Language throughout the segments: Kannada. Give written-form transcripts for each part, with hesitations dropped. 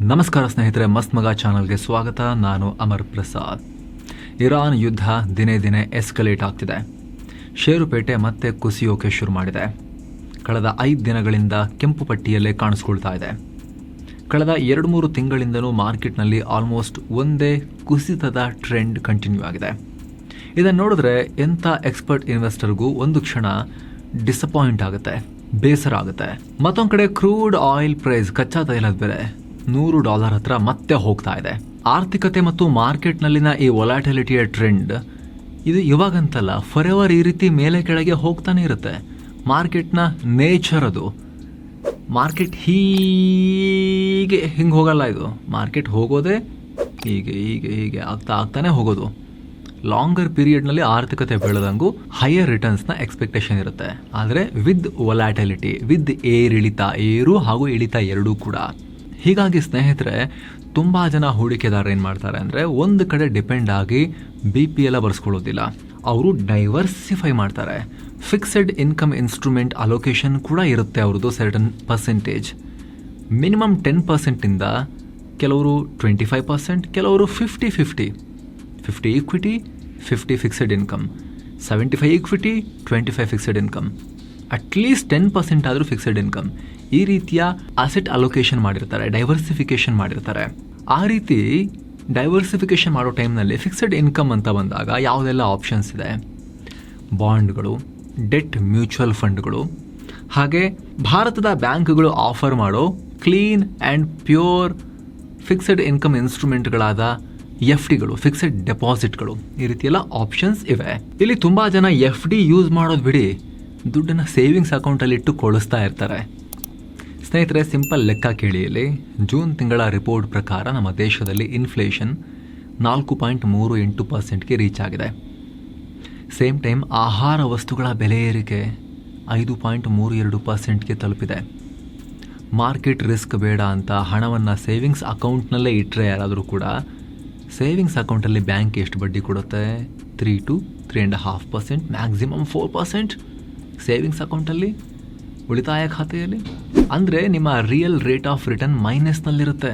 ನಮಸ್ಕಾರ ಸ್ನೇಹಿತರೆ, ಮಸ್ತ್ ಮಗ ಚಾನಲ್ಗೆ ಸ್ವಾಗತ. ನಾನು ಅಮರ್ ಪ್ರಸಾದ್. ಇರಾನ್ ಯುದ್ಧ ದಿನೇ ದಿನೇ ಎಸ್ಕಲೇಟ್ ಆಗ್ತಿದೆ. ಷೇರುಪೇಟೆ ಮತ್ತೆ ಕುಸಿಯೋಕೆ ಶುರು ಮಾಡಿದೆ. ಕಳೆದ 5 ದಿನಗಳಿಂದ ಕೆಂಪು ಪಟ್ಟಿಯಲ್ಲೇ ಕಾಣಿಸ್ಕೊಳ್ತಾ ಇದೆ. ಕಳೆದ 2-3 ತಿಂಗಳಿಂದಲೂ ಮಾರ್ಕೆಟ್ನಲ್ಲಿ ಆಲ್ಮೋಸ್ಟ್ ಒಂದೇ ಕುಸಿತದ ಟ್ರೆಂಡ್ ಕಂಟಿನ್ಯೂ ಆಗಿದೆ. ಇದನ್ನು ನೋಡಿದ್ರೆ ಎಂಥ ಎಕ್ಸ್ಪರ್ಟ್ ಇನ್ವೆಸ್ಟರ್ಗೂ ಒಂದು ಕ್ಷಣ ಡಿಸಪಾಯಿಂಟ್ ಆಗುತ್ತೆ, ಬೇಸರ ಆಗುತ್ತೆ. ಮತ್ತೊಂದು ಕಡೆ ಕ್ರೂಡ್ ಆಯಿಲ್ ಪ್ರೈಸ್, ಕಚ್ಚಾ ತೈಲದ ಬೆಲೆ $100 ಹತ್ರ ಮತ್ತೆ ಹೋಗ್ತಾ ಇದೆ. ಆರ್ಥಿಕತೆ ಮತ್ತು ಮಾರ್ಕೆಟ್ನಲ್ಲಿನ ಈ ವೊಲಾಟಿಲಿಟಿಯ ಟ್ರೆಂಡ್ ಇದು ಇವಾಗಂತಲ್ಲ, ಫಾರ್ ಎವರ್ ಈ ರೀತಿ ಮೇಲೆ ಕೆಳಗೆ ಹೋಗ್ತಾನೆ ಇರುತ್ತೆ. ಮಾರ್ಕೆಟ್ನ ನೇಚರ್ ಅದು. ಮಾರ್ಕೆಟ್ ಹಿಂಗೆ ಹೋಗಲ್ಲ. ಇದು ಮಾರ್ಕೆಟ್ ಹೋಗೋದೇ ಹೀಗೆ ಆಗ್ತಾನೆ ಹೋಗೋದು. ಲಾಂಗರ್ ಪೀರಿಯಡ್ನಲ್ಲಿ ಆರ್ಥಿಕತೆ ಬೆಳೆದಂಗೂ ಹೈಯರ್ ರಿಟರ್ನ್ಸ್ನ ಎಕ್ಸ್ಪೆಕ್ಟೇಷನ್ ಇರುತ್ತೆ. ಆದರೆ ವಿತ್ ವೊಲಾಟಿಲಿಟಿ, ವಿತ್ ಏರು ಹಾಗೂ ಇಳಿತ ಎರಡೂ ಕೂಡ. ಹೀಗಾಗಿ ಸ್ನೇಹಿತರೆ, ತುಂಬ ಜನ ಹೂಡಿಕೆದಾರರು ಏನು ಮಾಡ್ತಾರೆ ಅಂದರೆ, ಒಂದು ಕಡೆ ಡಿಪೆಂಡ್ ಆಗಿ BPL ಬರ್ಸ್ಕೊಳ್ಳೋದಿಲ್ಲ. ಅವರು ಡೈವರ್ಸಿಫೈ ಮಾಡ್ತಾರೆ. ಫಿಕ್ಸೆಡ್ ಇನ್ಕಮ್ ಇನ್ಸ್ಟ್ರೂಮೆಂಟ್ ಅಲೋಕೇಶನ್ ಕೂಡ ಇರುತ್ತೆ ಅವ್ರದ್ದು. ಸರ್ಟನ್ ಪರ್ಸೆಂಟೇಜ್, ಮಿನಿಮಮ್ 10%ಇಂದ ಕೆಲವರು 25%, ಕೆಲವರು 50-50 equity, 50 fixed income, 75 equity, 25 fixed income, at least 10% ಆದರೂ ಫಿಕ್ಸೆಡ್ ಇನ್ಕಮ್. ಈ ರೀತಿಯ ಅಸೆಟ್ ಅಲೋಕೇಶನ್ ಮಾಡಿರ್ತಾರೆ, ಡೈವರ್ಸಿಫಿಕೇಶನ್ ಮಾಡಿರ್ತಾರೆ. ಆ ರೀತಿ ಡೈವರ್ಸಿಫಿಕೇಶನ್ ಮಾಡೋ ಟೈಮ್ನಲ್ಲಿ ಫಿಕ್ಸೆಡ್ ಇನ್ಕಮ್ ಅಂತ ಬಂದಾಗ ಯಾವುದೆಲ್ಲ ಆಪ್ಷನ್ಸ್ ಇದೆ? ಬಾಂಡ್ಗಳು, ಡೆಟ್ ಮ್ಯೂಚುವಲ್ ಫಂಡ್ಗಳು, ಹಾಗೆ ಭಾರತದ ಬ್ಯಾಂಕ್ಗಳು ಆಫರ್ ಮಾಡೋ clean and pure fixed income ಇನ್ಸ್ಟ್ರೂಮೆಂಟ್ಗಳಾದ FDಗಳು, ಫಿಕ್ಸೆಡ್ ಡೆಪಾಸಿಟ್ಗಳು, ಈ ರೀತಿಯೆಲ್ಲ ಆಪ್ಷನ್ಸ್ ಇವೆ. ಇಲ್ಲಿ ತುಂಬ ಜನ FD ಯೂಸ್ ಮಾಡೋದು ಬಿಡಿ, ದುಡ್ಡನ್ನು ಸೇವಿಂಗ್ಸ್ ಅಕೌಂಟಲ್ಲಿ ಇಟ್ಟು ಕೊಳಿಸ್ತಾ ಇರ್ತಾರೆ. ಸ್ನೇಹಿತರೆ, ಸಿಂಪಲ್ ಲೆಕ್ಕ ಕೇಳಿ. ಇಲ್ಲಿ ಜೂನ್ ತಿಂಗಳ ರಿಪೋರ್ಟ್ ಪ್ರಕಾರ ನಮ್ಮ ದೇಶದಲ್ಲಿ ಇನ್ಫ್ಲೇಷನ್ 4.38%ಗೆ ರೀಚ್ ಆಗಿದೆ. ಸೇಮ್ ಟೈಮ್ ಆಹಾರ ವಸ್ತುಗಳ ಬೆಲೆ ಏರಿಕೆ 5.32%ಗೆ ತಲುಪಿದೆ. ಮಾರ್ಕೆಟ್ ರಿಸ್ಕ್ ಬೇಡ ಅಂತ ಹಣವನ್ನು ಸೇವಿಂಗ್ಸ್ ಅಕೌಂಟ್ನಲ್ಲೇ ಇಟ್ಟರೆ ಯಾರಾದರೂ ಕೂಡ, ಸೇವಿಂಗ್ಸ್ ಅಕೌಂಟಲ್ಲಿ ಬ್ಯಾಂಕ್ ಎಷ್ಟು ಬಡ್ಡಿ ಕೊಡುತ್ತೆ? 3 to 3.5%, ಮ್ಯಾಕ್ಸಿಮಮ್ 4% ಸೇವಿಂಗ್ಸ್ ಅಕೌಂಟಲ್ಲಿ, ಉಳಿತಾಯ ಖಾತೆಯಲ್ಲಿ. ಅಂದರೆ ನಿಮ್ಮ ರಿಯಲ್ ರೇಟ್ ಆಫ್ ರಿಟರ್ನ್ ಮೈನಸ್ನಲ್ಲಿರುತ್ತೆ.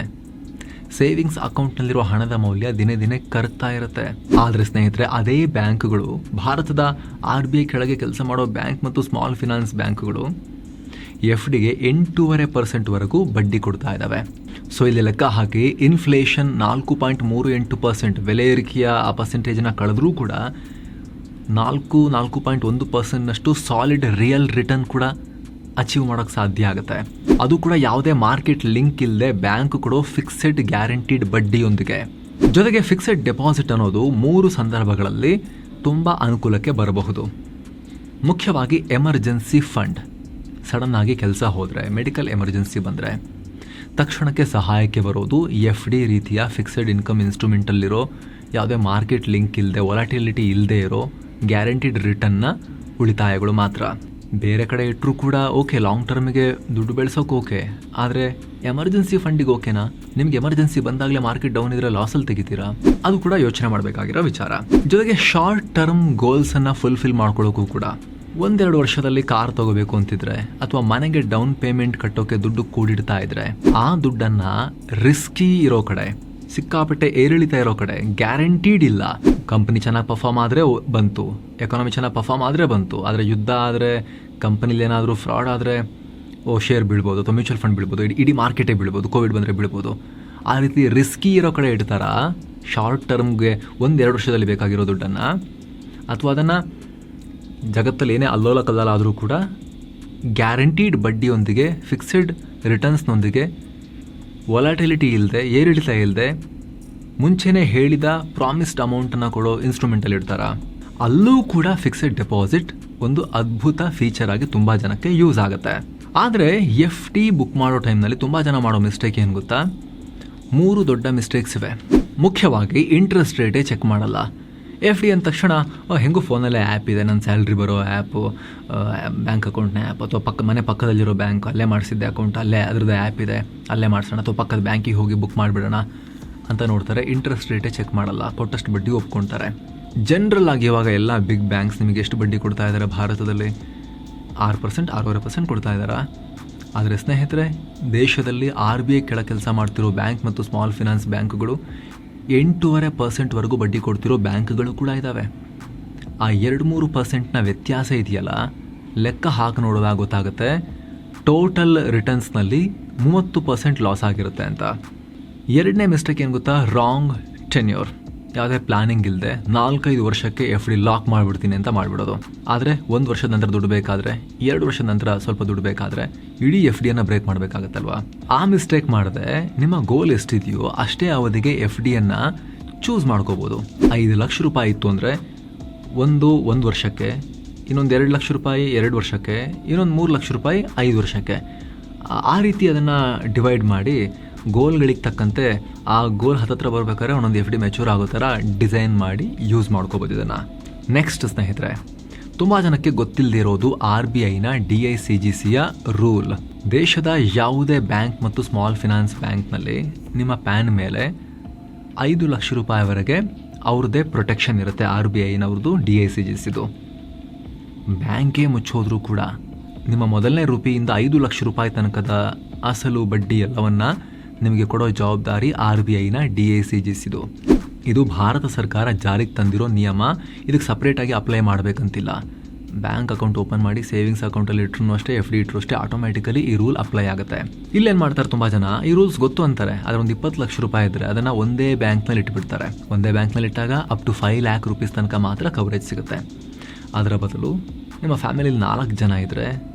ಸೇವಿಂಗ್ಸ್ ಅಕೌಂಟ್ನಲ್ಲಿರೋ ಹಣದ ಮೌಲ್ಯ ದಿನೇ ದಿನೇ ಕರಗ್ತಾ ಇರುತ್ತೆ. ಆದರೆ ಸ್ನೇಹಿತರೆ, ಅದೇ ಬ್ಯಾಂಕ್ಗಳು, ಭಾರತದ RBI ಕೆಳಗೆ ಕೆಲಸ ಮಾಡೋ ಬ್ಯಾಂಕ್ ಮತ್ತು ಸ್ಮಾಲ್ ಫಿನಾನ್ಸ್ ಬ್ಯಾಂಕ್ಗಳು FDಗೆ 8.5% ಬಡ್ಡಿ ಕೊಡ್ತಾ ಇದ್ದಾವೆ. ಸೊ ಇಲ್ಲಿ ಲೆಕ್ಕ ಹಾಕಿ, ಇನ್ಫ್ಲೇಷನ್ 4.38%, ಬೆಲೆ ಏರಿಕೆಯ ಆ ಪರ್ಸೆಂಟೇಜನ್ನು ಕಳೆದ್ರೂ ಕೂಡ 4.1%ನಷ್ಟು ಸಾಲಿಡ್ ರಿಯಲ್ ರಿಟರ್ನ್ ಕೂಡ ಅಚೀವ್ ಮಾಡೋಕ್ಕೆ ಸಾಧ್ಯ ಆಗುತ್ತೆ. ಅದು ಕೂಡ ಯಾವುದೇ ಮಾರ್ಕೆಟ್ ಲಿಂಕ್ ಇಲ್ಲದೆ ಬ್ಯಾಂಕ್ ಕೊಡೋ ಫಿಕ್ಸೆಡ್ ಗ್ಯಾರಂಟಿಡ್ ಬಡ್ಡಿಯೊಂದಿಗೆ. ಜೊತೆಗೆ ಫಿಕ್ಸೆಡ್ ಡೆಪಾಸಿಟ್ ಅನ್ನೋದು 3 ಸಂದರ್ಭಗಳಲ್ಲಿ ತುಂಬ ಅನುಕೂಲಕ್ಕೆ ಬರಬಹುದು. ಮುಖ್ಯವಾಗಿ ಎಮರ್ಜೆನ್ಸಿ ಫಂಡ್, ಸಡನ್ ಆಗಿ ಕೆಲಸ ಹೋದರೆ, ಮೆಡಿಕಲ್ ಎಮರ್ಜೆನ್ಸಿ ಬಂದರೆ ತಕ್ಷಣಕ್ಕೆ ಸಹಾಯಕ್ಕೆ ಬರೋದು FD ರೀತಿಯ ಫಿಕ್ಸೆಡ್ ಇನ್ಕಮ್ ಇನ್ಸ್ಟ್ರೂಮೆಂಟಲ್ಲಿರೋ, ಯಾವುದೇ ಮಾರ್ಕೆಟ್ ಲಿಂಕ್ ಇಲ್ಲದೆ, ವೊಲಾಟಿಲಿಟಿ ಇಲ್ಲದೆ ಇರೋ ಗ್ಯಾರಂಟಿಡ್ ರಿಟರ್ನ್ನ ಉಳಿತಾಯಗಳು ಮಾತ್ರ. ಬೇರೆ ಕಡೆ ಇಟ್ಟರೂ ಕೂಡ ಓಕೆ, ಲಾಂಗ್ ಟರ್ಮಿಗೆ ದುಡ್ಡು ಬೆಳೆಸೋಕೆ ಓಕೆ, ಆದರೆ ಎಮರ್ಜೆನ್ಸಿ ಫಂಡಿಗೆ ಓಕೆನಾ? ನಿಮ್ಗೆ ಎಮರ್ಜೆನ್ಸಿ ಬಂದಾಗಲೇ ಮಾರ್ಕೆಟ್ ಡೌನ್ ಇದ್ರೆ ಲಾಸಲ್ಲಿ ತೆಗಿತೀರಾ? ಅದು ಕೂಡ ಯೋಚನೆ ಮಾಡಬೇಕಾಗಿರೋ ವಿಚಾರ. ಜೊತೆಗೆ ಶಾರ್ಟ್ ಟರ್ಮ್ ಗೋಲ್ಸನ್ನು ಫುಲ್ಫಿಲ್ ಮಾಡ್ಕೊಳ್ಳೋಕ್ಕೂ ಕೂಡ, 1-2 ವರ್ಷದಲ್ಲಿ ಕಾರ್ ತಗೋಬೇಕು ಅಂತಿದ್ರೆ, ಅಥವಾ ಮನೆಗೆ ಡೌನ್ ಪೇಮೆಂಟ್ ಕಟ್ಟೋಕೆ ದುಡ್ಡು ಕೂಡಿಡ್ತಾ ಇದ್ರೆ, ಆ ದುಡ್ಡನ್ನು ರಿಸ್ಕಿ ಇರೋ ಕಡೆ, ಸಿಕ್ಕಾಪಟ್ಟೆ ಏರಿಳಿತ ಇರೋ ಕಡೆ, ಗ್ಯಾರಂಟೀಡ್ ಇಲ್ಲ. ಕಂಪನಿ ಚೆನ್ನಾಗಿ ಪರ್ಫಾರ್ಮ್ ಆದರೆ ಬಂತು, ಎಕಾನಮಿ ಚೆನ್ನಾಗಿ ಪರ್ಫಾರ್ಮ್ ಆದರೆ ಬಂತು. ಆದರೆ ಯುದ್ಧ ಆದರೆ, ಕಂಪನಿಲಿ ಏನಾದರೂ ಫ್ರಾಡ್ ಆದರೆ ಶೇರ್ ಬೀಳ್ಬೋದು, ಅಥವಾ ಮ್ಯೂಚುವಲ್ ಫಂಡ್ ಬೀಳ್ಬೋದು, ಇಡೀ ಮಾರ್ಕೆಟೇ ಬೀಳ್ಬೋದು, ಕೋವಿಡ್ ಬಂದರೆ ಬೀಳ್ಬೋದು. ಆ ರೀತಿ ರಿಸ್ಕಿ ಇರೋ ಕಡೆ ಇಡ್ತಾರ ಶಾರ್ಟ್ ಟರ್ಮ್ಗೆ 1-2 ವರ್ಷದಲ್ಲಿ ಬೇಕಾಗಿರೋ ದುಡ್ಡನ್ನು, ಅಥವಾ ಅದನ್ನು ಜಗತ್ತಲ್ಲಿ ಏನೇ ಅಲ್ಲೋಲ ಕಲ್ಲೋಲ ಆದರೂ ಕೂಡ ಗ್ಯಾರಂಟೀಡ್ ಬಡ್ಡಿಯೊಂದಿಗೆ, ಫಿಕ್ಸೆಡ್ ರಿಟರ್ನ್ಸ್ನೊಂದಿಗೆ, ವೊಲಾಟಿಲಿಟಿ ಇಲ್ಲದೆ, ಏರಿಳಿತ ಇಲ್ಲದೆ, ಮುಂಚೆನೇ ಹೇಳಿದ ಪ್ರಾಮಿಸ್ಡ್ ಅಮೌಂಟನ್ನು ಕೊಡೋ ಇನ್ಸ್ಟ್ರೂಮೆಂಟಲ್ಲಿ ಇಡ್ತಾರ. ಅಲ್ಲೂ ಕೂಡ ಫಿಕ್ಸೆಡ್ ಡೆಪಾಸಿಟ್ ಒಂದು ಅದ್ಭುತ ಫೀಚರ್ ಆಗಿ ತುಂಬ ಜನಕ್ಕೆ ಯೂಸ್ ಆಗುತ್ತೆ. ಆದರೆ FD ಬುಕ್ ಮಾಡೋ ಟೈಮ್ನಲ್ಲಿ ತುಂಬ ಜನ ಮಾಡೋ ಮಿಸ್ಟೇಕ್ ಏನು ಗೊತ್ತಾ? 3 ದೊಡ್ಡ ಮಿಸ್ಟೇಕ್ಸ್ ಇವೆ. ಮುಖ್ಯವಾಗಿ ಇಂಟ್ರೆಸ್ಟ್ ರೇಟೇ ಚೆಕ್ ಮಾಡಲ್ಲ. FD ಅಂದ ತಕ್ಷಣ ಹೆಂಗೂ ಫೋನಲ್ಲೇ ಆ್ಯಪ್ ಇದೆ, ನನ್ನ ಸ್ಯಾಲ್ರಿ ಬರೋ ಆ್ಯಪು, ಬ್ಯಾಂಕ್ ಅಕೌಂಟ್ನ ಆ್ಯಪ್, ಅಥವಾ ಮನೆ ಪಕ್ಕದಲ್ಲಿರೋ ಬ್ಯಾಂಕ್, ಅಲ್ಲೇ ಮಾಡಿಸಿದ್ದೆ ಅಕೌಂಟ್, ಅಲ್ಲೇ ಅದ್ರದ್ದು ಆ್ಯಪ್ ಇದೆ, ಅಲ್ಲೇ ಮಾಡಿಸೋಣ, ಅಥವಾ ಪಕ್ಕದ ಬ್ಯಾಂಕಿಗೆ ಹೋಗಿ ಬುಕ್ ಮಾಡಿಬಿಡೋಣ ಅಂತ ನೋಡ್ತಾರೆ. ಇಂಟ್ರೆಸ್ಟ್ ರೇಟೇ ಚೆಕ್ ಮಾಡಲ್ಲ, ಕೊಟ್ಟಷ್ಟು ಬಡ್ಡಿ ಒಪ್ಕೊಳ್ತಾರೆ. ಜನರಲ್ ಆಗಿ ಇವಾಗ ಎಲ್ಲ ಬಿಗ್ ಬ್ಯಾಂಕ್ಸ್ ನಿಮಗೆ ಎಷ್ಟು ಬಡ್ಡಿ ಕೊಡ್ತಾ ಇದ್ದಾರೆ ಭಾರತದಲ್ಲಿ? 6%, 6.5% ಕೊಡ್ತಾ ಇದ್ದಾರೆ. ಆದರೆ ಸ್ನೇಹಿತರೆ, ದೇಶದಲ್ಲಿ RBI ಕೆಳ ಕೆಲಸ ಮಾಡ್ತಿರೋ ಬ್ಯಾಂಕ್ ಮತ್ತು ಸ್ಮಾಲ್ ಫಿನಾನ್ಸ್ ಬ್ಯಾಂಕ್ಗಳು 8.5% ಬಡ್ಡಿ ಕೊಡ್ತಿರೋ ಬ್ಯಾಂಕ್ಗಳು ಕೂಡ ಇದ್ದಾವೆ. ಆ 2-3% ವ್ಯತ್ಯಾಸ ಇದೆಯಲ್ಲ, ಲೆಕ್ಕ ಹಾಕಿ ನೋಡೋದಾಗ ಗೊತ್ತಾಗುತ್ತೆ ಟೋಟಲ್ ರಿಟರ್ನ್ಸ್ನಲ್ಲಿ 30% ಲಾಸ್ ಆಗಿರುತ್ತೆ ಅಂತ. ಎರಡನೇ ಮಿಸ್ಟೇಕ್ ಏನು ಗೊತ್ತಾ? Wrong tenure. ಯಾವುದೇ ಪ್ಲಾನಿಂಗ್ ಇಲ್ಲದೆ 4-5 ವರ್ಷಕ್ಕೆ FD ಲಾಕ್ ಮಾಡಿಬಿಡ್ತೀನಿ ಅಂತ ಮಾಡಿಬಿಡೋದು. ಆದರೆ 1 ವರ್ಷದ ನಂತರ ದುಡ್ಡು ಬೇಕಾದರೆ, 2 ವರ್ಷದ ನಂತರ ಸ್ವಲ್ಪ ದುಡ್ಡು ಬೇಕಾದರೆ ಇಡೀ FDಯನ್ನು ಬ್ರೇಕ್ ಮಾಡಬೇಕಾಗತ್ತಲ್ವಾ? ಆ ಮಿಸ್ಟೇಕ್ ಮಾಡದೆ ನಿಮ್ಮ ಗೋಲ್ ಎಷ್ಟಿದೆಯೋ ಅಷ್ಟೇ ಅವಧಿಗೆ FDಯನ್ನು ಚೂಸ್ ಮಾಡ್ಕೋಬೋದು. 5 ಲಕ್ಷ ರೂಪಾಯಿ ಇತ್ತು ಅಂದರೆ ಒಂದು ವರ್ಷಕ್ಕೆ, ಇನ್ನೊಂದು 2 ಲಕ್ಷ ರೂಪಾಯಿ 2 ವರ್ಷಕ್ಕೆ, ಇನ್ನೊಂದು 3 ಲಕ್ಷ ರೂಪಾಯಿ 5 ವರ್ಷಕ್ಕೆ. ಆ ರೀತಿ ಅದನ್ನು ಡಿವೈಡ್ ಮಾಡಿ ಗೋಲ್ಗಳಿಗೆ ತಕ್ಕಂತೆ ಆ ಗೋಲ್ ಹತ್ತತ್ರ ಬರ್ಬೇಕಾದ್ರೆ ಒಂದೊಂದು FD ಮೆಚೂರ್ ಆಗೋ ಥರ ಡಿಸೈನ್ ಮಾಡಿ ಯೂಸ್ ಮಾಡ್ಕೋಬೋದು ಇದನ್ನು. ನೆಕ್ಸ್ಟ್ ಸ್ನೇಹಿತರೆ, ತುಂಬ ಜನಕ್ಕೆ ಗೊತ್ತಿಲ್ಲದೆ ಇರೋದು RBIನ DICGCಯ ರೂಲ್. ದೇಶದ ಯಾವುದೇ ಬ್ಯಾಂಕ್ ಮತ್ತು ಸ್ಮಾಲ್ ಫಿನಾನ್ಸ್ ಬ್ಯಾಂಕ್ನಲ್ಲಿ ನಿಮ್ಮ ಪ್ಯಾನ್ ಮೇಲೆ 5 ಲಕ್ಷ ರೂಪಾಯಿವರೆಗೆ ಅವ್ರದ್ದೇ ಪ್ರೊಟೆಕ್ಷನ್ ಇರುತ್ತೆ. RBIನವ್ರದ್ದು DICGCದು. ಬ್ಯಾಂಕೇ ಮುಚ್ಚೋದ್ರೂ ಕೂಡ ನಿಮ್ಮ ಮೊದಲನೇ ರೂಪಾಯಿಯಿಂದ 5 ಲಕ್ಷ ರೂಪಾಯಿ ತನಕದ ಅಸಲು ಬಡ್ಡಿ ಎಲ್ಲವನ್ನು ನಿಮಗೆ ಕೊಡೋ ಜವಾಬ್ದಾರಿ RBIನ DICGCದು. ಇದು ಭಾರತ ಸರ್ಕಾರ ಜಾರಿಗೆ ತಂದಿರೋ ನಿಯಮ. ಇದಕ್ಕೆ ಸಪ್ರೇಟಾಗಿ ಅಪ್ಲೈ ಮಾಡಬೇಕಂತಿಲ್ಲ. ಬ್ಯಾಂಕ್ ಅಕೌಂಟ್ ಓಪನ್ ಮಾಡಿ ಸೇವಿಂಗ್ಸ್ ಅಕೌಂಟಲ್ಲಿ ಇಟ್ಟರು ಅಷ್ಟೇ, FD ಇಟ್ಟರು ಅಷ್ಟೇ, ಆಟೋಮ್ಯಾಟಿಕಲಿ ಈ ರೂಲ್ ಅಪ್ಲೈ ಆಗುತ್ತೆ. ಇಲ್ಲೇನು ಮಾಡ್ತಾರೆ, ತುಂಬ ಜನ ಈ ರೂಲ್ಸ್ ಗೊತ್ತು ಅಂತಾರೆ, ಆದರೆ ಒಂದು 20 ಲಕ್ಷ ರೂಪಾಯಿ ಇದ್ದರೆ ಅದನ್ನು ಒಂದೇ ಬ್ಯಾಂಕ್ನಲ್ಲಿ ಇಟ್ಬಿಡ್ತಾರೆ. ಒಂದೇ ಬ್ಯಾಂಕ್ನಲ್ಲಿ ಇಟ್ಟಾಗ ಅಪ್ ಟು 5 ಲ್ಯಾಕ್ ರೂಪೀಸ್ ತನಕ ಮಾತ್ರ ಕವರೇಜ್ ಸಿಗುತ್ತೆ. ಅದರ ಬದಲು ನಿಮ್ಮ ಫ್ಯಾಮಿಲಿಲಿ 4 ಜನ ಇದ್ದರೆ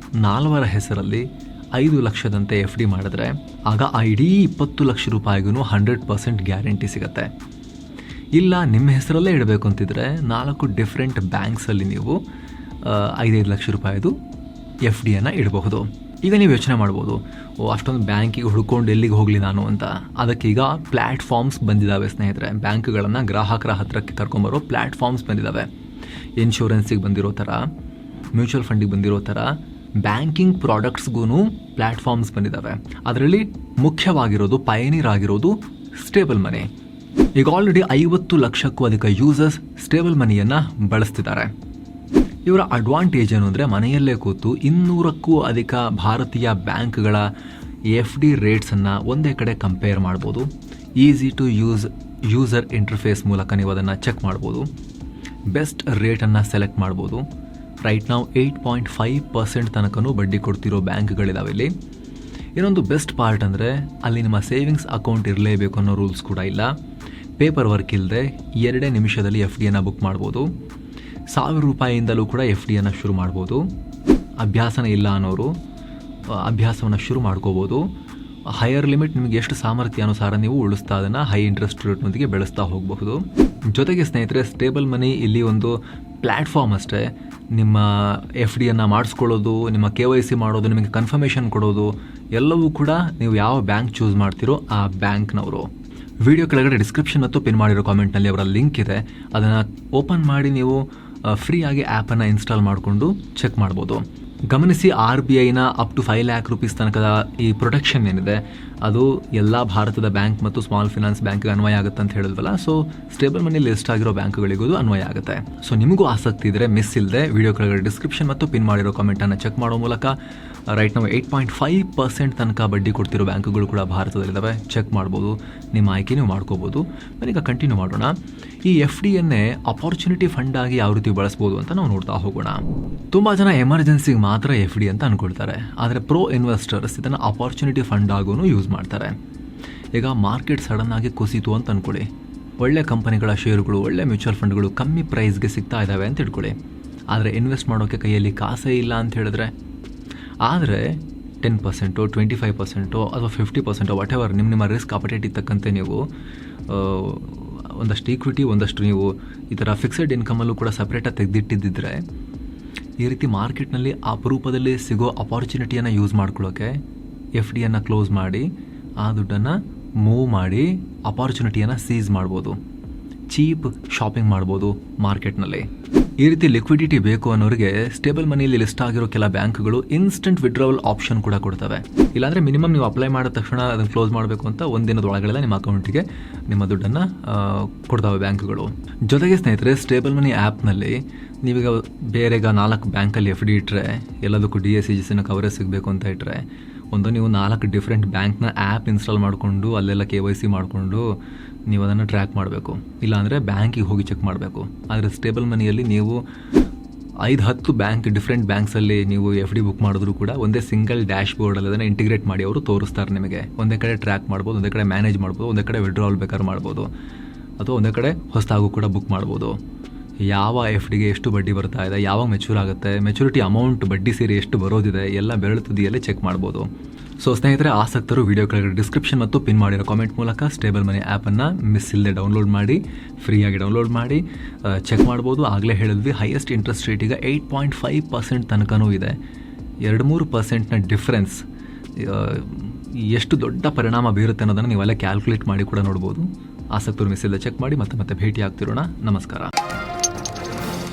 4ರ ಹೆಸರಲ್ಲಿ 5 ಲಕ್ಷದಂತೆ FD ಮಾಡಿದ್ರೆ ಆಗ ಆ ಇಡೀ 20 ಲಕ್ಷ ರೂಪಾಯಿಗೂ 100% ಗ್ಯಾರಂಟಿ ಸಿಗುತ್ತೆ. ಇಲ್ಲ ನಿಮ್ಮ ಹೆಸರಲ್ಲೇ ಇಡಬೇಕು ಅಂತಿದ್ರೆ 4 ಡಿಫ್ರೆಂಟ್ ಬ್ಯಾಂಕ್ಸಲ್ಲಿ ನೀವು 5 ಲಕ್ಷ ರೂಪಾಯಿದು FDಯನ್ನು ಇಡಬಹುದು. ಈಗ ನೀವು ಯೋಚನೆ ಮಾಡ್ಬೋದು, ಅಷ್ಟೊಂದು ಬ್ಯಾಂಕಿಗೆ ಹುಡ್ಕೊಂಡು ಎಲ್ಲಿಗೆ ಹೋಗಲಿ ನಾನು ಅಂತ. ಅದಕ್ಕೀಗ ಪ್ಲ್ಯಾಟ್ಫಾರ್ಮ್ಸ್ ಬಂದಿದ್ದಾವೆ ಸ್ನೇಹಿತರೆ. ಬ್ಯಾಂಕ್ಗಳನ್ನು ಗ್ರಾಹಕರ ಹತ್ತಿರಕ್ಕೆ ಕರ್ಕೊಂಬರೋ ಪ್ಲ್ಯಾಟ್ಫಾರ್ಮ್ಸ್ ಬಂದಿದ್ದಾವೆ. ಇನ್ಶೂರೆನ್ಸಿಗೆ ಬಂದಿರೋ ಥರ, ಮ್ಯೂಚುವಲ್ ಫಂಡಿಗೆ ಬಂದಿರೋ ಥರ ಬ್ಯಾಂಕಿಂಗ್ ಪ್ರಾಡಕ್ಟ್ಸ್ಗೂ ಪ್ಲ್ಯಾಟ್ಫಾರ್ಮ್ಸ್ ಬಂದಿದ್ದಾವೆ. ಅದರಲ್ಲಿ ಮುಖ್ಯವಾಗಿರೋದು, ಪಯನೀರ್ ಆಗಿರೋದು ಸ್ಟೇಬಲ್ ಮನಿ. ಈಗ ಆಲ್ರೆಡಿ 50 ಲಕ್ಷಕ್ಕೂ ಅಧಿಕ ಯೂಸರ್ಸ್ ಸ್ಟೇಬಲ್ ಮನಿಯನ್ನು ಬಳಸ್ತಿದ್ದಾರೆ. ಇವರ ಅಡ್ವಾಂಟೇಜ್ ಏನು ಅಂದರೆ, ಮನೆಯಲ್ಲೇ ಕೂತು 200ಕ್ಕೂ ಅಧಿಕ ಭಾರತೀಯ ಬ್ಯಾಂಕ್ಗಳ FD ರೇಟ್ಸನ್ನು ಒಂದೇ ಕಡೆ ಕಂಪೇರ್ ಮಾಡ್ಬೋದು. ಈಸಿ ಟು ಯೂಸರ್ ಇಂಟರ್ಫೇಸ್ ಮೂಲಕ ನೀವು ಅದನ್ನು ಚೆಕ್ ಮಾಡ್ಬೋದು. ಬೆಸ್ಟ್ ರೇಟನ್ನು ಸೆಲೆಕ್ಟ್ ಮಾಡ್ಬೋದು. ರೈಟ್ ನಾವು 8.5% ತನಕನೂ ಬಡ್ಡಿ ಕೊಡ್ತಿರೋ ಬ್ಯಾಂಕ್ಗಳಿದಾವೆ ಇಲ್ಲಿ. ಇನ್ನೊಂದು ಬೆಸ್ಟ್ ಪಾರ್ಟ್ ಅಂದರೆ, ಅಲ್ಲಿ ನಿಮ್ಮ ಸೇವಿಂಗ್ಸ್ ಅಕೌಂಟ್ ಇರಲೇಬೇಕು ಅನ್ನೋ ರೂಲ್ಸ್ ಕೂಡ ಇಲ್ಲ. ಪೇಪರ್ ವರ್ಕ್ ಇಲ್ಲದೆ 2 ನಿಮಿಷದಲ್ಲಿ FDಯನ್ನು ಬುಕ್ ಮಾಡ್ಬೋದು. 1000 ರೂಪಾಯಿಯಿಂದಲೂ ಕೂಡ FDಯನ್ನು ಶುರು ಮಾಡ್ಬೋದು. ಅಭ್ಯಾಸನೇ ಇಲ್ಲ ಅನ್ನೋರು ಅಭ್ಯಾಸವನ್ನು ಶುರು ಮಾಡ್ಕೋಬೋದು. ಹೈಯರ್ ಲಿಮಿಟ್ ನಿಮಗೆ ಎಷ್ಟು ಸಾಮರ್ಥ್ಯ ಅನುಸಾರ ನೀವು ಉಳಿಸ್ತಾ ಅದನ್ನು ಹೈ ಇಂಟ್ರೆಸ್ಟ್ ರೇಟ್ನೊಂದಿಗೆ ಬೆಳೆಸ್ತಾ ಹೋಗಬಹುದು. ಜೊತೆಗೆ ಸ್ನೇಹಿತರೆ, ಸ್ಟೇಬಲ್ ಮನಿ ಇಲ್ಲಿ ಒಂದು ಪ್ಲ್ಯಾಟ್ಫಾರ್ಮ್ ಅಷ್ಟೇ. ನಿಮ್ಮ FDಯನ್ನು ಮಾಡಿಸ್ಕೊಳ್ಳೋದು, ನಿಮ್ಮ KYC ಮಾಡೋದು, ನಿಮಗೆ ಕನ್ಫರ್ಮೇಷನ್ ಕೊಡೋದು ಎಲ್ಲವೂ ಕೂಡ ನೀವು ಯಾವ ಬ್ಯಾಂಕ್ ಚೂಸ್ ಮಾಡ್ತೀರೋ ಆ ಬ್ಯಾಂಕ್ನವರು. ವಿಡಿಯೋ ಕೆಳಗಡೆ ಡಿಸ್ಕ್ರಿಪ್ಷನ್ ಮತ್ತು ಪಿನ್ ಮಾಡಿರೋ ಕಾಮೆಂಟ್ನಲ್ಲಿ ಅವರ ಲಿಂಕ್ ಇದೆ. ಅದನ್ನು ಓಪನ್ ಮಾಡಿ ನೀವು ಫ್ರೀಯಾಗಿ ಆ್ಯಪನ್ನು ಇನ್ಸ್ಟಾಲ್ ಮಾಡಿಕೊಂಡು ಚೆಕ್ ಮಾಡ್ಬೋದು. ಗಮನಿಸಿ, RBIನ ಅಪ್ ಟು 5 ಲ್ಯಾಕ್ ರೂಪೀಸ್ ತನಕದ ಈ ಪ್ರೊಟೆಕ್ಷನ್ ಏನಿದೆ ಅದು ಎಲ್ಲ ಭಾರತದ ಬ್ಯಾಂಕ್ ಮತ್ತು ಸ್ಮಾಲ್ ಫಿನಾನ್ಸ್ ಬ್ಯಾಂಕ್ಗೆ ಅನ್ವಯ ಆಗುತ್ತೆ ಅಂತ ಹೇಳಿದ್ವಲ್ಲ. ಸೊ ಸ್ಟೇಬಲ್ ಮನಿ ಲಿಸ್ಟ್ ಆಗಿರೋ ಬ್ಯಾಂಕ್ಗಳಿಗೂ ಅನ್ವಯ ಆಗುತ್ತೆ. ಸೊ ನಿಮಗೂ ಆಸಕ್ತಿ ಇದ್ದರೆ ಮಿಸ್ ಇಲ್ಲದೆ ವಿಡಿಯೋ ಕೆಳಗಡೆ ಡಿಸ್ಕ್ರಿಪ್ಷನ್ ಮತ್ತು ಪಿನ್ ಮಾಡಿರೋ ಕಾಮೆಂಟನ್ನು ಚೆಕ್ ಮಾಡೋ ಮೂಲಕ ರೈಟ್ ನಾವು 8.5% ತನಕ ಬಡ್ಡಿ ಕೊಡ್ತಿರೋ ಬ್ಯಾಂಕ್ಗಳು ಕೂಡ ಭಾರತದಲ್ಲಿದ್ದಾವೆ. ಚೆಕ್ ಮಾಡ್ಬೋದು, ನಿಮ್ಮ ಆಯ್ಕೆ ನೀವು ಮಾಡ್ಕೋಬೋದು. ಈಗ ಕಂಟಿನ್ಯೂ ಮಾಡೋಣ. ಈ FDಯನ್ನೇ ಅಪಾರ್ಚುನಿಟಿ ಫಂಡ್ ಆಗಿ ಯಾವ ರೀತಿ ಬಳಸ್ಬೋದು ಅಂತ ನಾವು ನೋಡ್ತಾ ಹೋಗೋಣ. ತುಂಬ ಜನ ಎಮರ್ಜೆನ್ಸಿಗೆ ಮಾತ್ರ FD ಅಂತ ಅಂದ್ಕೊಳ್ತಾರೆ. ಆದರೆ ಪ್ರೋ ಇನ್ವೆಸ್ಟರ್ಸ್ ಇದನ್ನು ಅಪಾರ್ಚುನಿಟಿ ಫಂಡ್ ಆಗೂ ಯೂಸ್ ಮಾಡ್ತಾರೆ. ಈಗ ಮಾರ್ಕೆಟ್ ಸಡನ್ನಾಗಿ ಕುಸಿತು ಅಂತ ಅಂದ್ಕೊಳ್ಳಿ, ಒಳ್ಳೆ ಕಂಪನಿಗಳ ಶೇರುಗಳು, ಒಳ್ಳೆ ಮ್ಯೂಚುವಲ್ ಫಂಡ್ಗಳು ಕಮ್ಮಿ ಪ್ರೈಸ್ಗೆ ಸಿಗ್ತಾ ಇದ್ದಾವೆ ಅಂತ ಇಟ್ಕೊಳ್ಳಿ. ಆದರೆ ಇನ್ವೆಸ್ಟ್ ಮಾಡೋಕ್ಕೆ ಕೈಯಲ್ಲಿ ಕಾಸೇ ಇಲ್ಲ ಅಂತ ಹೇಳಿದ್ರೆ, ಆದರೆ 10%, 25% ಅಥವಾ 50% ವಾಟ್ ಎವರ್ ನಿಮ್ಮ ರಿಸ್ಕ್ ಅಪಟೇಟಿಗೆ ತಕ್ಕಂತೆ ನೀವು ಒಂದಷ್ಟು ಈಕ್ವಿಟಿ, ಒಂದಷ್ಟು ನೀವು ಈ ಥರ ಫಿಕ್ಸೆಡ್ ಇನ್ಕಮಲ್ಲೂ ಕೂಡ ಸಪ್ರೇಟಾಗಿ ತೆಗೆದಿಟ್ಟಿದ್ದಿದ್ರೆ, ಈ ರೀತಿ ಮಾರ್ಕೆಟ್ನಲ್ಲಿ ಅಪರೂಪದಲ್ಲಿ ಸಿಗೋ ಅಪಾರ್ಚುನಿಟಿಯನ್ನು ಯೂಸ್ ಮಾಡ್ಕೊಳ್ಳೋಕ್ಕೆ FDಯನ್ನು ಕ್ಲೋಸ್ ಮಾಡಿ ಆ ದುಡ್ಡನ್ನು ಮೂವ್ ಮಾಡಿ ಅಪಾರ್ಚುನಿಟಿಯನ್ನು ಸೀಸ್ ಮಾಡ್ಬೋದು. ಚೀಪ್ ಶಾಪಿಂಗ್ ಮಾಡ್ಬೋದು ಮಾರ್ಕೆಟ್ನಲ್ಲಿ. ಈ ರೀತಿ ಲಿಕ್ವಿಡಿಟಿ ಬೇಕು ಅನ್ನೋರಿಗೆ ಸ್ಟೇಬಲ್ ಮನಿಯಲ್ಲಿ ಲಿಸ್ಟ್ ಆಗಿರೋ ಕೆಲ ಬ್ಯಾಂಕ್ಗಳು ಇನ್ಸ್ಟೆಂಟ್ ವಿಡ್ರಾವಲ್ ಆಪ್ಷನ್ ಕೂಡ ಕೊಡ್ತವೆ. ಇಲ್ಲಾಂದರೆ ಮಿನಿಮಮ್ ನೀವು ಅಪ್ಲೈ ಮಾಡಿದ ತಕ್ಷಣ ಅದನ್ನು ಕ್ಲೋಸ್ ಮಾಡಬೇಕು ಅಂತ ಒಂದಿನದ ಒಳಗಡೆ ನಿಮ್ಮ ಅಕೌಂಟಿಗೆ ನಿಮ್ಮ ದುಡ್ಡನ್ನು ಕೊಡ್ತವೆ ಬ್ಯಾಂಕ್ಗಳು. ಜೊತೆಗೆ ಸ್ನೇಹಿತರೆ, ಸ್ಟೇಬಲ್ ಮನಿ ಆ್ಯಪ್ನಲ್ಲಿ ನೀವೀಗ ಬೇರೆಗ 4 ಬ್ಯಾಂಕಲ್ಲಿ FD ಇಟ್ಟರೆ, ಎಲ್ಲದಕ್ಕೂ DICGCನ ಕವರೇಜ್ ಸಿಗಬೇಕು ಅಂತ ಇಟ್ಟರೆ ಒಂದು ನೀವು 4 ಡಿಫ್ರೆಂಟ್ ಬ್ಯಾಂಕ್ನ ಆ್ಯಪ್ ಇನ್ಸ್ಟಾಲ್ ಮಾಡಿಕೊಂಡು ಅಲ್ಲೆಲ್ಲ KYC ಮಾಡಿಕೊಂಡು ನೀವು ಅದನ್ನು ಟ್ರ್ಯಾಕ್ ಮಾಡಬೇಕು. ಇಲ್ಲಾಂದರೆ ಬ್ಯಾಂಕಿಗೆ ಹೋಗಿ ಚೆಕ್ ಮಾಡಬೇಕು. ಆದರೆ ಸ್ಟೇಬಲ್ ಮನಿಯಲ್ಲಿ ನೀವು 5-10 ಡಿಫ್ರೆಂಟ್ ಬ್ಯಾಂಕ್ಸಲ್ಲಿ ನೀವು FD ಬುಕ್ ಮಾಡಿದ್ರು ಕೂಡ ಒಂದೇ ಸಿಂಗಲ್ ಡ್ಯಾಶ್ ಬೋರ್ಡಲ್ಲಿ ಅದನ್ನು ಇಂಟಿಗ್ರೇಟ್ ಮಾಡಿ ಅವರು ತೋರಿಸ್ತಾರೆ ನಿಮಗೆ. ಒಂದೇ ಕಡೆ ಟ್ರ್ಯಾಕ್ ಮಾಡ್ಬೋದು, ಒಂದೇ ಕಡೆ ಮ್ಯಾನೇಜ್ ಮಾಡ್ಬೋದು, ಒಂದೇ ಕಡೆ ವಿಡ್ರಾವಲ್ ಬೇಕಾದ್ರೆ ಮಾಡ್ಬೋದು, ಅಥವಾ ಒಂದೇ ಕಡೆ ಹೊಸದಾಗೂ ಕೂಡ ಬುಕ್ ಮಾಡ್ಬೋದು. ಯಾವ FDಗೆ ಎಷ್ಟು ಬಡ್ಡಿ ಬರ್ತಾ ಇದೆ, ಯಾವಾಗ ಮೆಚೂರ್ ಆಗುತ್ತೆ, ಮೆಚುರಿಟಿ ಅಮೌಂಟ್ ಬಡ್ಡಿ ಸೇರಿ ಎಷ್ಟು ಬರೋದಿದೆ ಎಲ್ಲ ಬೆರಳು ತುದಿಯಲ್ಲೇ ಚೆಕ್ ಮಾಡ್ಬೋದು. ಸೊ ಸ್ನೇಹಿತರೆ, ಆಸಕ್ತರು ವಿಡಿಯೋ ಕೆಳಗಡೆ ಡಿಸ್ಕ್ರಿಪ್ಷನ್ ಮತ್ತು ಪಿನ್ ಮಾಡಿರೋ ಕಾಮೆಂಟ್ ಮೂಲಕ ಸ್ಟೇಬಲ್ ಮನಿ ಆ್ಯಪನ್ನು ಮಿಸ್ ಇಲ್ಲದೆ ಡೌನ್ಲೋಡ್ ಮಾಡಿ, ಫ್ರೀಯಾಗಿ ಡೌನ್ಲೋಡ್ ಮಾಡಿ ಚೆಕ್ ಮಾಡ್ಬೋದು. ಆಗಲೇ ಹೇಳಿದ್ವಿ, ಹೈಯೆಸ್ಟ್ ಇಂಟ್ರೆಸ್ಟ್ ರೇಟ್ ಈಗ 8.5% ತನಕನೂ ಇದೆ. 2-3% ಡಿಫ್ರೆನ್ಸ್ ಎಷ್ಟು ದೊಡ್ಡ ಪರಿಣಾಮ ಬೀರುತ್ತೆ ಅನ್ನೋದನ್ನು ನೀವೆಲ್ಲ ಕ್ಯಾಲ್ಕುಲೇಟ್ ಮಾಡಿ ಕೂಡ ನೋಡ್ಬೋದು. ಆಸಕ್ತರು ಮಿಸ್ ಇಲ್ಲದೆ ಚೆಕ್ ಮಾಡಿ. ಮತ್ತೆ ಭೇಟಿ ಆಗ್ತಿರೋಣ. ನಮಸ್ಕಾರ.